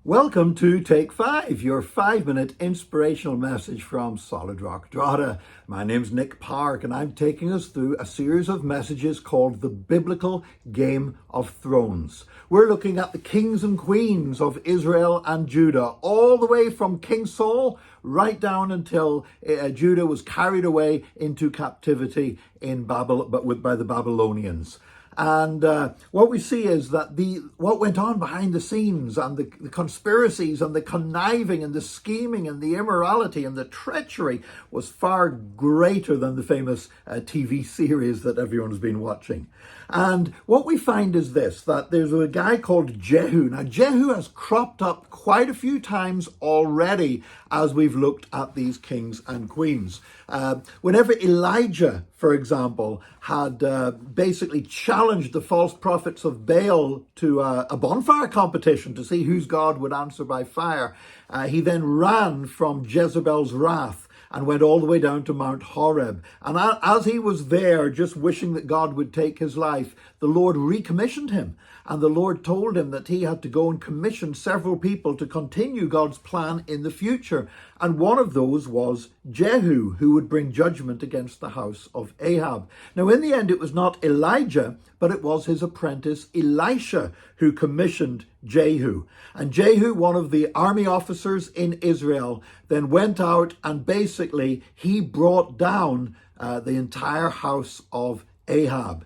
Welcome to Take 5, your 5-minute inspirational message from Solid Rock Drogheda. My name's Nick Park and I'm taking us through a series of messages called The Biblical Game of Thrones. We're looking at the kings and queens of Israel and Judah, all the way from King Saul right down until Judah was carried away into captivity in Babylon, by the Babylonians. And what we see is that what went on behind the scenes and the conspiracies and the conniving and the scheming and the immorality and the treachery was far greater than the famous TV series that everyone's been watching. And what we find is this, that there's a guy called Jehu. Now, Jehu has cropped up quite a few times already as we've looked at these kings and queens. Whenever Elijah, for example, had basically challenged the false prophets of Baal to a bonfire competition to see whose God would answer by fire, he then ran from Jezebel's wrath and went all the way down to Mount Horeb. And as he was there, just wishing that God would take his life, the Lord recommissioned him. And the Lord told him that he had to go and commission several people to continue God's plan in the future. And one of those was Jehu, who would bring judgment against the house of Ahab. Now, in the end, it was not Elijah, but it was his apprentice Elisha who commissioned Jehu. And Jehu, one of the army officers in Israel, then went out and basically he brought down the entire house of Ahab.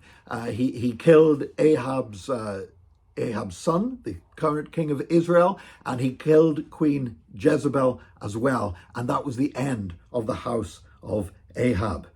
He killed Ahab's son, the current king of Israel, and he killed Queen Jezebel as well. And that was the end of the house of Ahab.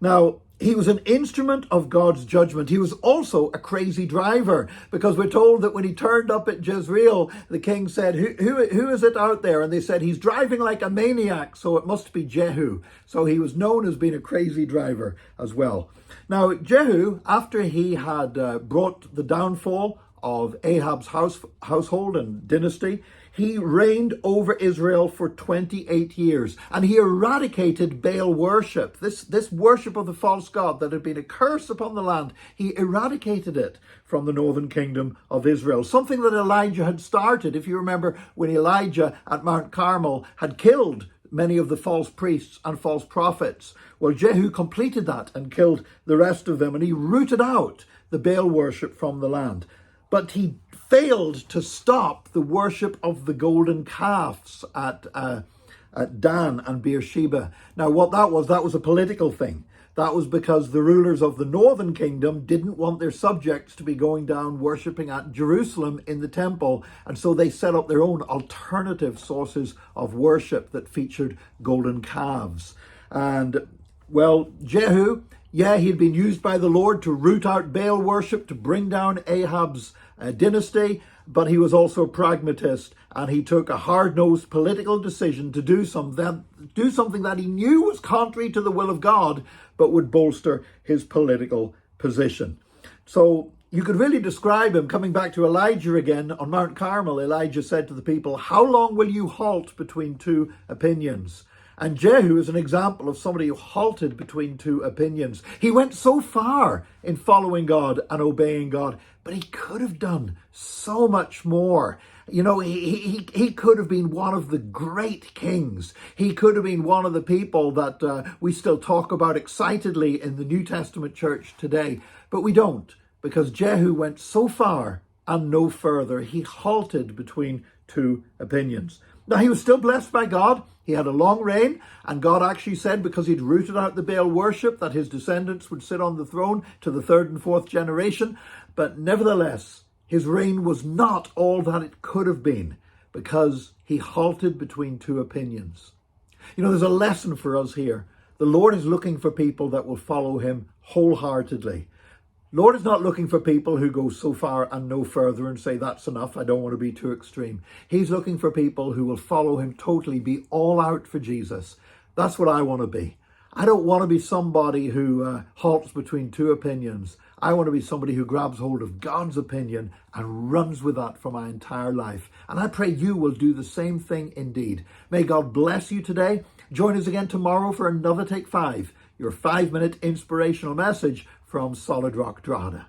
Now, he was an instrument of God's judgment. He was also a crazy driver, because we're told that when he turned up at Jezreel, the king said, who is it out there? And they said, he's driving like a maniac, so it must be Jehu. So he was known as being a crazy driver as well. Now, Jehu, after he had brought the downfall of Ahab's household and dynasty, he reigned over Israel for 28 years, and he eradicated Baal worship. This worship of the false god that had been a curse upon the land, he eradicated it from the northern kingdom of Israel. Something that Elijah had started. If you remember, when Elijah at Mount Carmel had killed many of the false priests and false prophets, well, Jehu completed that and killed the rest of them, and he rooted out the Baal worship from the land. But he failed to stop the worship of the golden calves at Dan and Beersheba. Now, what that was a political thing. That was because the rulers of the northern kingdom didn't want their subjects to be going down worshipping at Jerusalem in the temple. And so they set up their own alternative sources of worship that featured golden calves. And, well, Jehu, he'd been used by the Lord to root out Baal worship, to bring down Ahab's dynasty, but he was also a pragmatist, and he took a hard-nosed political decision to do something that he knew was contrary to the will of God, but would bolster his political position. So you could really describe him, coming back to Elijah again, on Mount Carmel. Elijah said to the people, "How long will you halt between two opinions?" And Jehu is an example of somebody who halted between two opinions. He went so far in following God and obeying God, but he could have done so much more. You know, he could have been one of the great kings. He could have been one of the people that we still talk about excitedly in the New Testament church today. But we don't, because Jehu went so far and no further. He halted between two opinions. Now, he was still blessed by God. He had a long reign, and God actually said, because he'd rooted out the Baal worship, that his descendants would sit on the throne to the third and fourth generation. But nevertheless, his reign was not all that it could have been, because he halted between two opinions. You know, there's a lesson for us here. The Lord is looking for people that will follow him wholeheartedly. Lord is not looking for people who go so far and no further and say, that's enough, I don't want to be too extreme. He's looking for people who will follow him totally, be all out for Jesus. That's what I want to be. I don't want to be somebody who halts between two opinions. I want to be somebody who grabs hold of God's opinion and runs with that for my entire life. And I pray you will do the same thing indeed. May God bless you today. Join us again tomorrow for another Take 5, your 5-minute inspirational message from Solid Rock Drogheda.